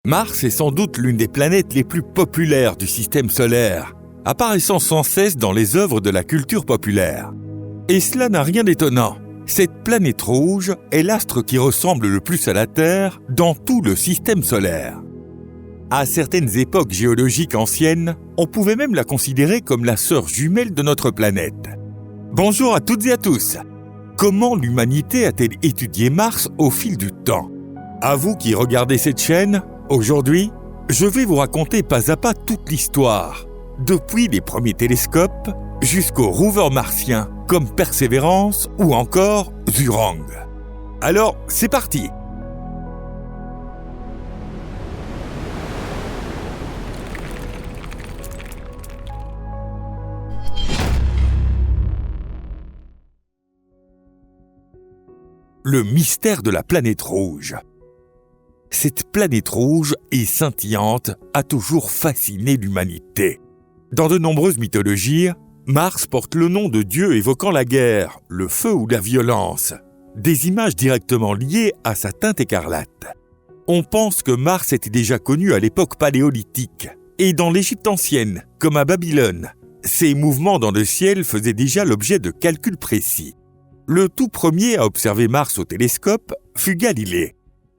Mars est sans doute l'une des planètes les plus populaires du système solaire, apparaissant sans cesse dans les œuvres de la culture populaire. Et cela n'a rien d'étonnant. Cette planète rouge est l'astre qui ressemble le plus à la Terre dans tout le système solaire. À certaines époques géologiques anciennes, on pouvait même la considérer comme la sœur jumelle de notre planète. Bonjour à toutes et à tous. Comment l'humanité a-t-elle étudié Mars au fil du temps ? À vous qui regardez cette chaîne, aujourd'hui, je vais vous raconter pas à pas toute l'histoire, depuis les premiers télescopes jusqu'aux rovers martiens comme Persévérance ou encore Zhurong. Alors, c'est parti! Le mystère de la planète rouge. Cette planète rouge et scintillante a toujours fasciné l'humanité. Dans de nombreuses mythologies, Mars porte le nom de dieu évoquant la guerre, le feu ou la violence, des images directement liées à sa teinte écarlate. On pense que Mars était déjà connu à l'époque paléolithique, et dans l'Égypte ancienne, comme à Babylone, ses mouvements dans le ciel faisaient déjà l'objet de calculs précis. Le tout premier à observer Mars au télescope fut Galilée.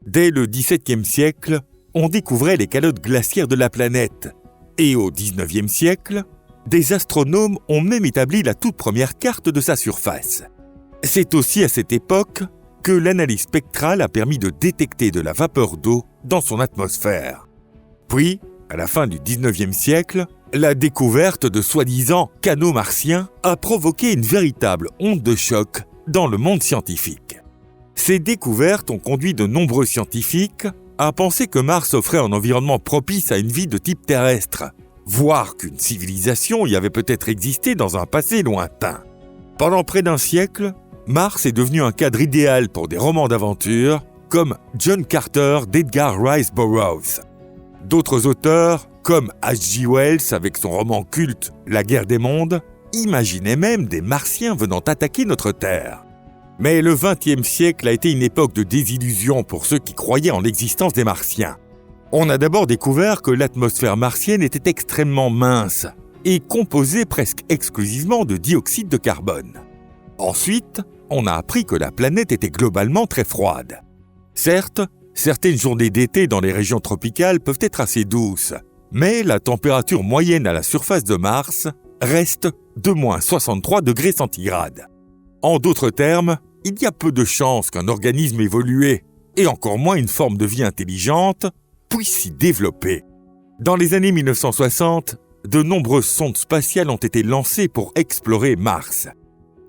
Dès le XVIIe siècle, on découvrait les calottes glaciaires de la planète. Et au XIXe siècle, des astronomes ont même établi la toute première carte de sa surface. C'est aussi à cette époque que l'analyse spectrale a permis de détecter de la vapeur d'eau dans son atmosphère. Puis, à la fin du XIXe siècle, la découverte de soi-disant canaux martiens a provoqué une véritable onde de choc dans le monde scientifique. Ces découvertes ont conduit de nombreux scientifiques à penser que Mars offrait un environnement propice à une vie de type terrestre, voire qu'une civilisation y avait peut-être existé dans un passé lointain. Pendant près d'un siècle, Mars est devenu un cadre idéal pour des romans d'aventure comme John Carter d'Edgar Rice Burroughs. D'autres auteurs, comme H.G. Wells avec son roman culte La guerre des mondes, imaginaient même des Martiens venant attaquer notre Terre. Mais le XXe siècle a été une époque de désillusion pour ceux qui croyaient en l'existence des Martiens. On a d'abord découvert que l'atmosphère martienne était extrêmement mince et composée presque exclusivement de dioxyde de carbone. Ensuite, on a appris que la planète était globalement très froide. Certes, certaines journées d'été dans les régions tropicales peuvent être assez douces, mais la température moyenne à la surface de Mars reste de moins 63 degrés centigrades. En d'autres termes, il y a peu de chances qu'un organisme évolué, et encore moins une forme de vie intelligente, puisse s'y développer. Dans les années 1960, de nombreuses sondes spatiales ont été lancées pour explorer Mars.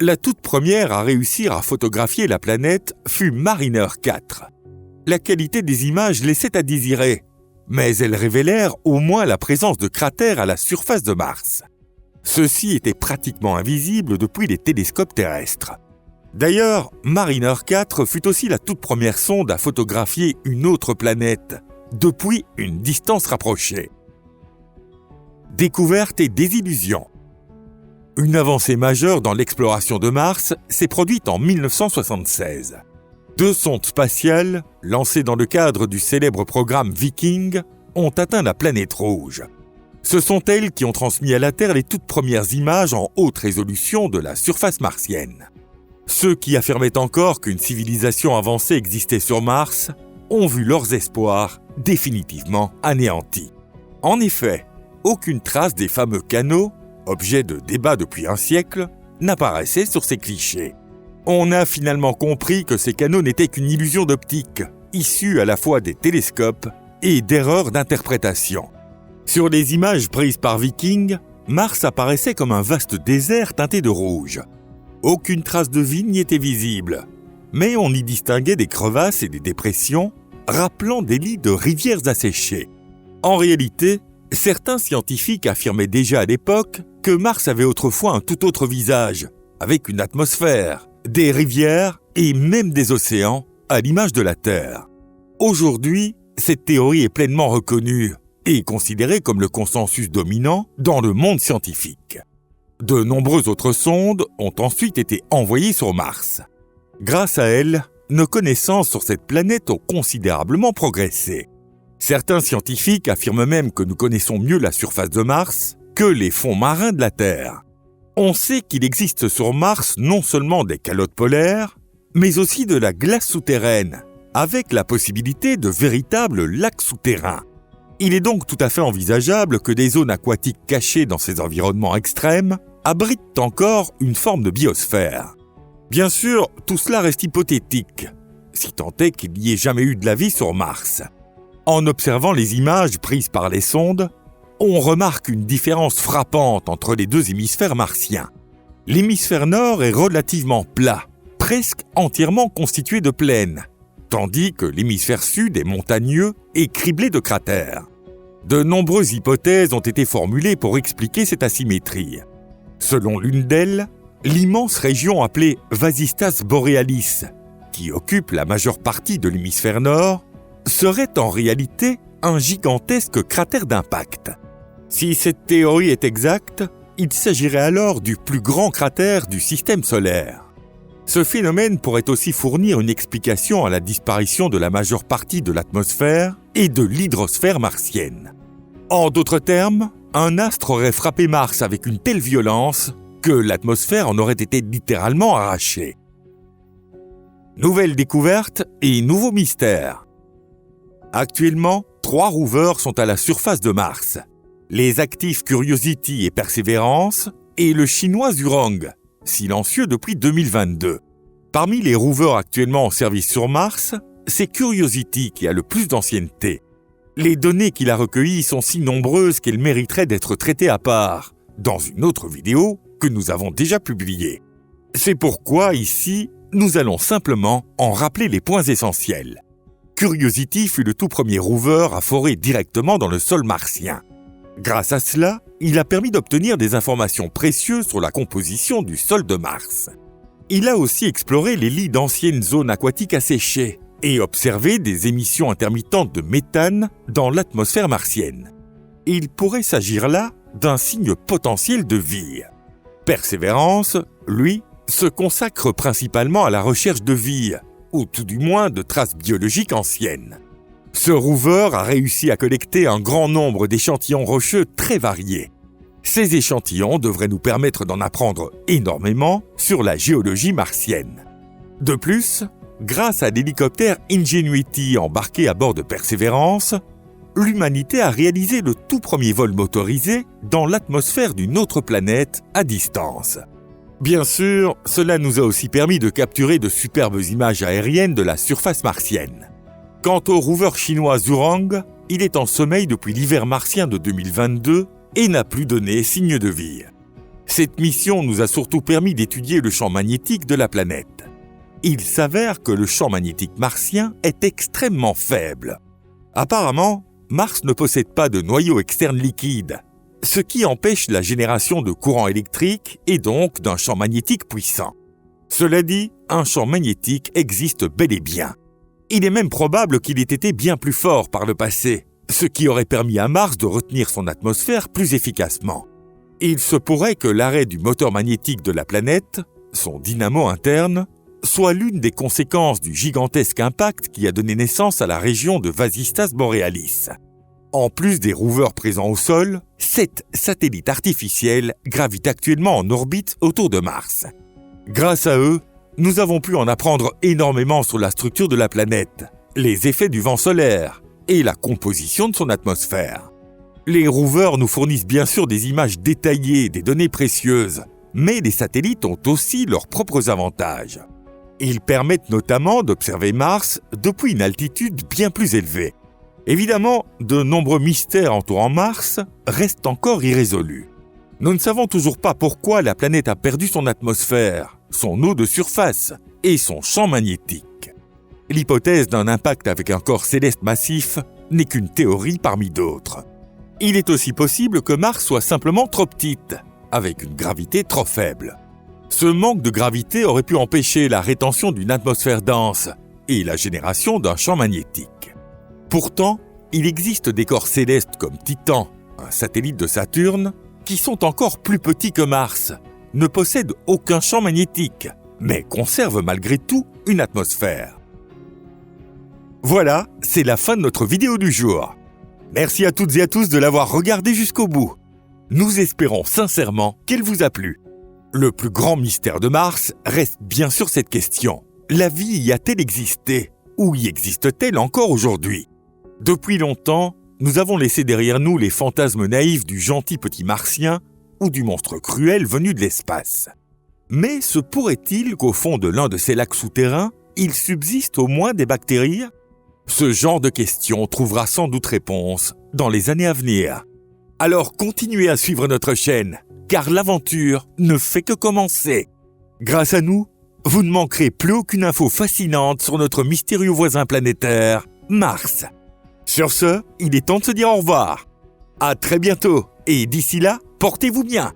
La toute première à réussir à photographier la planète fut Mariner 4. La qualité des images laissait à désirer, mais elles révélèrent au moins la présence de cratères à la surface de Mars. Ceux-ci étaient pratiquement invisibles depuis les télescopes terrestres. D'ailleurs, Mariner 4 fut aussi la toute première sonde à photographier une autre planète, depuis une distance rapprochée. Découverte et désillusion. Une avancée majeure dans l'exploration de Mars s'est produite en 1976. 2 sondes spatiales, lancées dans le cadre du célèbre programme Viking, ont atteint la planète rouge. Ce sont elles qui ont transmis à la Terre les toutes premières images en haute résolution de la surface martienne. Ceux qui affirmaient encore qu'une civilisation avancée existait sur Mars ont vu leurs espoirs définitivement anéantis. En effet, aucune trace des fameux canaux, objet de débat depuis un siècle, n'apparaissait sur ces clichés. On a finalement compris que ces canaux n'étaient qu'une illusion d'optique, issue à la fois des télescopes et d'erreurs d'interprétation. Sur les images prises par Viking, Mars apparaissait comme un vaste désert teinté de rouge. Aucune trace de vie n'y était visible, mais on y distinguait des crevasses et des dépressions, rappelant des lits de rivières asséchées. En réalité, certains scientifiques affirmaient déjà à l'époque que Mars avait autrefois un tout autre visage, avec une atmosphère, des rivières et même des océans, à l'image de la Terre. Aujourd'hui, cette théorie est pleinement reconnue et considérée comme le consensus dominant dans le monde scientifique. De nombreuses autres sondes ont ensuite été envoyées sur Mars. Grâce à elles, nos connaissances sur cette planète ont considérablement progressé. Certains scientifiques affirment même que nous connaissons mieux la surface de Mars que les fonds marins de la Terre. On sait qu'il existe sur Mars non seulement des calottes polaires, mais aussi de la glace souterraine, avec la possibilité de véritables lacs souterrains. Il est donc tout à fait envisageable que des zones aquatiques cachées dans ces environnements extrêmes abritent encore une forme de biosphère. Bien sûr, tout cela reste hypothétique, si tant est qu'il n'y ait jamais eu de la vie sur Mars. En observant les images prises par les sondes, on remarque une différence frappante entre les deux hémisphères martiens. L'hémisphère nord est relativement plat, presque entièrement constitué de plaines, tandis que l'hémisphère sud est montagneux et criblé de cratères. De nombreuses hypothèses ont été formulées pour expliquer cette asymétrie. Selon l'une d'elles, l'immense région appelée Vasistas Borealis, qui occupe la majeure partie de l'hémisphère nord, serait en réalité un gigantesque cratère d'impact. Si cette théorie est exacte, il s'agirait alors du plus grand cratère du système solaire. Ce phénomène pourrait aussi fournir une explication à la disparition de la majeure partie de l'atmosphère et de l'hydrosphère martienne. En d'autres termes, un astre aurait frappé Mars avec une telle violence que l'atmosphère en aurait été littéralement arrachée. Nouvelle découverte et nouveau mystère. Actuellement, 3 rovers sont à la surface de Mars. Les actifs Curiosity et Perseverance et le chinois Zhurong, silencieux depuis 2022. Parmi les rovers actuellement en service sur Mars, c'est Curiosity qui a le plus d'ancienneté. Les données qu'il a recueillies sont si nombreuses qu'elles mériteraient d'être traitées à part, dans une autre vidéo que nous avons déjà publiée. C'est pourquoi, ici, nous allons simplement en rappeler les points essentiels. Curiosity fut le tout premier rover à forer directement dans le sol martien. Grâce à cela, il a permis d'obtenir des informations précieuses sur la composition du sol de Mars. Il a aussi exploré les lits d'anciennes zones aquatiques asséchées et observé des émissions intermittentes de méthane dans l'atmosphère martienne. Il pourrait s'agir là d'un signe potentiel de vie. Perseverance, lui, se consacre principalement à la recherche de vie, ou tout du moins de traces biologiques anciennes. Ce rover a réussi à collecter un grand nombre d'échantillons rocheux très variés. Ces échantillons devraient nous permettre d'en apprendre énormément sur la géologie martienne. De plus, grâce à l'hélicoptère Ingenuity embarqué à bord de Perseverance, l'humanité a réalisé le tout premier vol motorisé dans l'atmosphère d'une autre planète à distance. Bien sûr, cela nous a aussi permis de capturer de superbes images aériennes de la surface martienne. Quant au rover chinois Zhurong, il est en sommeil depuis l'hiver martien de 2022 et n'a plus donné signe de vie. Cette mission nous a surtout permis d'étudier le champ magnétique de la planète. Il s'avère que le champ magnétique martien est extrêmement faible. Apparemment, Mars ne possède pas de noyau externe liquide, ce qui empêche la génération de courant électrique et donc d'un champ magnétique puissant. Cela dit, un champ magnétique existe bel et bien. Il est même probable qu'il ait été bien plus fort par le passé, ce qui aurait permis à Mars de retenir son atmosphère plus efficacement. Il se pourrait que l'arrêt du moteur magnétique de la planète, son dynamo interne, soit l'une des conséquences du gigantesque impact qui a donné naissance à la région de Vasistas Borealis. En plus des rovers présents au sol, 7 satellites artificiels gravitent actuellement en orbite autour de Mars. Grâce à eux, nous avons pu en apprendre énormément sur la structure de la planète, les effets du vent solaire et la composition de son atmosphère. Les rovers nous fournissent bien sûr des images détaillées, des données précieuses, mais les satellites ont aussi leurs propres avantages. Ils permettent notamment d'observer Mars depuis une altitude bien plus élevée. Évidemment, de nombreux mystères entourant Mars restent encore irrésolus. Nous ne savons toujours pas pourquoi la planète a perdu son atmosphère, son eau de surface et son champ magnétique. L'hypothèse d'un impact avec un corps céleste massif n'est qu'une théorie parmi d'autres. Il est aussi possible que Mars soit simplement trop petite, avec une gravité trop faible. Ce manque de gravité aurait pu empêcher la rétention d'une atmosphère dense et la génération d'un champ magnétique. Pourtant, il existe des corps célestes comme Titan, un satellite de Saturne, qui sont encore plus petits que Mars, ne possèdent aucun champ magnétique, mais conservent malgré tout une atmosphère. Voilà, c'est la fin de notre vidéo du jour. Merci à toutes et à tous de l'avoir regardée jusqu'au bout. Nous espérons sincèrement qu'elle vous a plu. Le plus grand mystère de Mars reste bien sûr cette question. La vie y a-t-elle existé? Ou y existe-t-elle encore aujourd'hui? Depuis longtemps, nous avons laissé derrière nous les fantasmes naïfs du gentil petit martien ou du monstre cruel venu de l'espace. Mais se pourrait-il qu'au fond de l'un de ces lacs souterrains, il subsiste au moins des bactéries? Ce genre de questions trouvera sans doute réponse dans les années à venir. Alors continuez à suivre notre chaîne, car l'aventure ne fait que commencer. Grâce à nous, vous ne manquerez plus aucune info fascinante sur notre mystérieux voisin planétaire, Mars. Sur ce, il est temps de se dire au revoir. À très bientôt, et d'ici là, portez-vous bien.